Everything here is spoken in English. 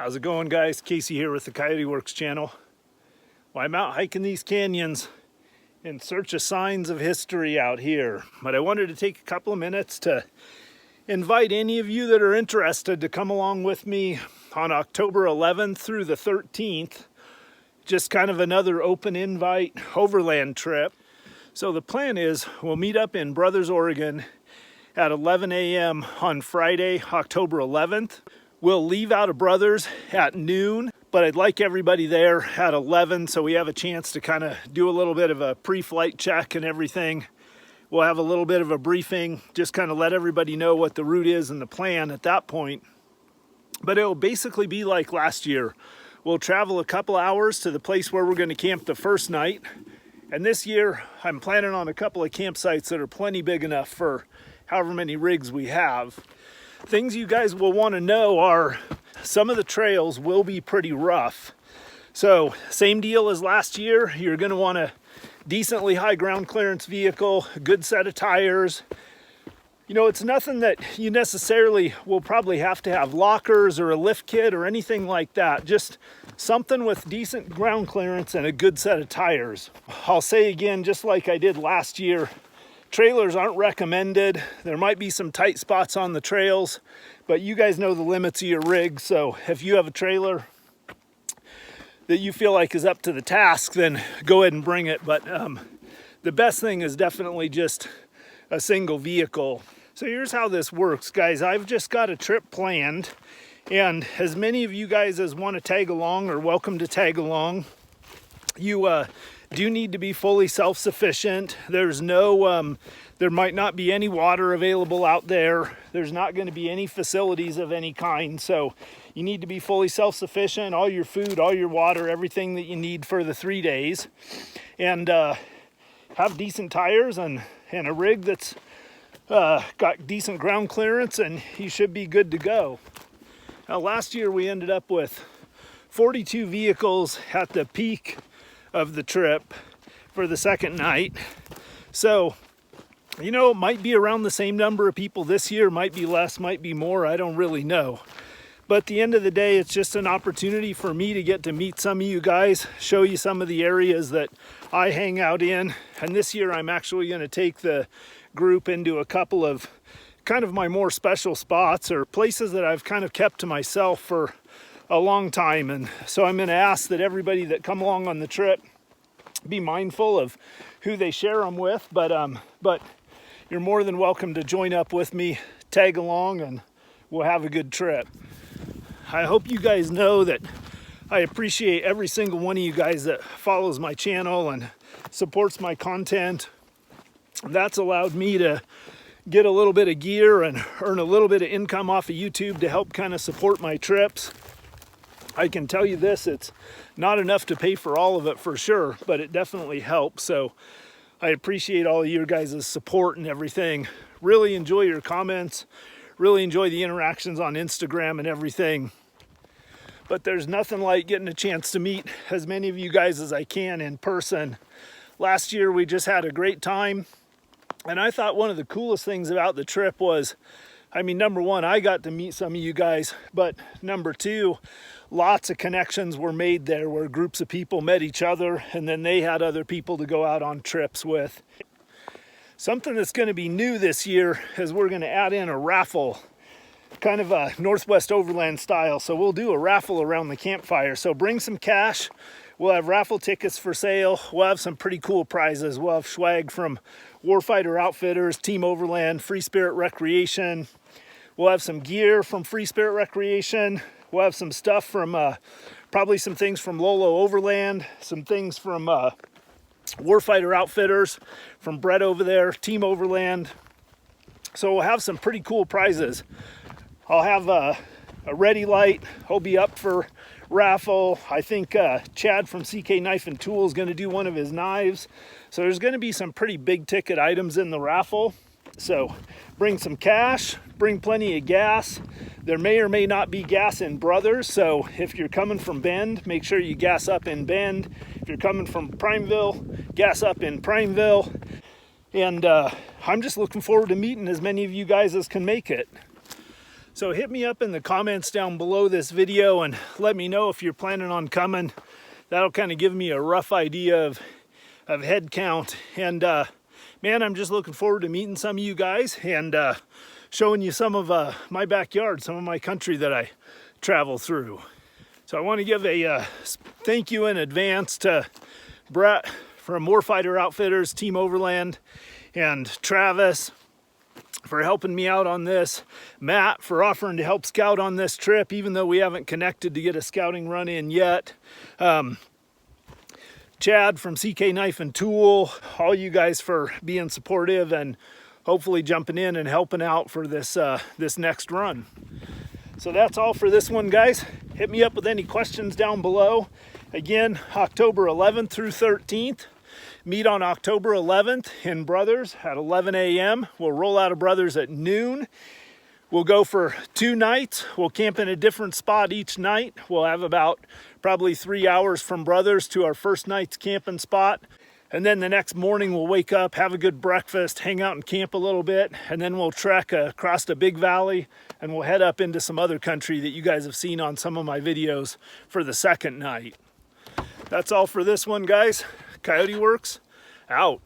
How's it going, guys? Casey here with the Coyote Works channel. Well, I'm out hiking these canyons in search of signs of history out here, but I wanted to take a couple of minutes to invite any of you that are interested to come along with me on October 11th through the 13th. Just kind of another open invite overland trip. So the plan is we'll meet up in Brothers, Oregon at 11 a.m. on Friday, October 11th. We'll leave out of Brothers at noon, but I'd like everybody there at 11 so we have a chance to kind of do a little bit of a pre-flight check and everything. We'll have a little bit of a briefing, just kind of let everybody know what the route is and the plan at that point. But it'll basically be like last year. We'll travel a couple hours to the place where we're going to camp the first night. And this year, I'm planning on a couple of campsites that are plenty big enough for however many rigs we have. Things you guys will want to know are some of the trails will be pretty rough. So same deal as last year. You're going to want a decently high ground clearance vehicle, a good set of tires. You know, it's nothing that you necessarily will probably have to have lockers or a lift kit or anything like that. Just something with decent ground clearance and a good set of tires. I'll say again, just like I did last year, trailers aren't recommended. There might be some tight spots on the trails, but you guys know the limits of your rig. So if you have a trailer that you feel like is up to the task, then go ahead and bring it. But the best thing is definitely just a single vehicle. So here's how this works, guys. I've just got a trip planned, and as many of you guys as want to tag along are welcome to tag along. You do need to be fully self-sufficient. There's no, there might not be any water available out there. There's not going to be any facilities of any kind. So you need to be fully self-sufficient, all your food, all your water, everything that you need for the 3 days. And have decent tires and a rig that's got decent ground clearance, and you should be good to go. Now, last year we ended up with 42 vehicles at the peak of the trip for the second night. So, you know, it might be around the same number of people this year, might be less, might be more, I don't really know. But at the end of the day, it's just an opportunity for me to get to meet some of you guys, show you some of the areas that I hang out in. And this year I'm actually going to take the group into a couple of kind of my more special spots or places that I've kind of kept to myself for a long time. And so I'm going to ask that everybody that come along on the trip be mindful of who they share them with, but you're more than welcome to join up with me, tag along, and we'll have a good trip. I hope you guys know that I appreciate every single one of you guys that follows my channel and supports my content. That's allowed me to get a little bit of gear and earn a little bit of income off of YouTube to help kind of support my trips. I can tell you this, it's not enough to pay for all of it for sure, but it definitely helps. So I appreciate all of your guys' support and everything. Really enjoy your comments, really enjoy the interactions on Instagram and everything. But there's nothing like getting a chance to meet as many of you guys as I can in person. Last year we just had a great time, and I thought one of the coolest things about the trip was, I mean, number one, I got to meet some of you guys, but number two, lots of connections were made there where groups of people met each other and then they had other people to go out on trips with. Something that's going to be new this year is we're going to add in a raffle, kind of a Northwest Overland style. So we'll do a raffle around the campfire. So bring some cash. We'll have raffle tickets for sale. We'll have some pretty cool prizes. We'll have swag from Warfighter Outfitters, Team Overland, Free Spirit Recreation. We'll have some gear from Free Spirit Recreation. We'll have some stuff from, probably some things from Lolo Overland, some things from Warfighter Outfitters, from Brett over there, Team Overland. So we'll have some pretty cool prizes. I'll have a ready light. He'll be up for raffle. I think Chad from CK Knife and Tool is going to do one of his knives. So there's going to be some pretty big ticket items in the raffle. So bring some cash, bring plenty of gas. There may or may not be gas in Brothers, so if you're coming from Bend, make sure you gas up in Bend. If you're coming from Primeville, gas up in Primeville. And I'm just looking forward to meeting as many of you guys as can make it. So hit me up in the comments down below this video and let me know if you're planning on coming. That'll kind of give me a rough idea of head count. And man, I'm just looking forward to meeting some of you guys and showing you some of my backyard, some of my country that I travel through. So I want to give a thank you in advance to Brett from Warfighter Outfitters, Team Overland, and Travis for helping me out on this, Matt for offering to help scout on this trip, even though we haven't connected to get a scouting run in yet. Chad from CK Knife and Tool, all you guys for being supportive and hopefully jumping in and helping out for this this next run. So that's all for this one, guys. Hit me up with any questions down below. Again, October 11th through 13th. Meet on October 11th in Brothers at 11 a.m. We'll roll out of Brothers at noon. We'll go for 2 nights. We'll camp in a different spot each night. We'll have about probably 3 hours from Brothers to our first night's camping spot. And then the next morning we'll wake up, have a good breakfast, hang out and camp a little bit, and then we'll trek across the big valley and we'll head up into some other country that you guys have seen on some of my videos for the second night. That's all for this one, guys. Coyote Works, out.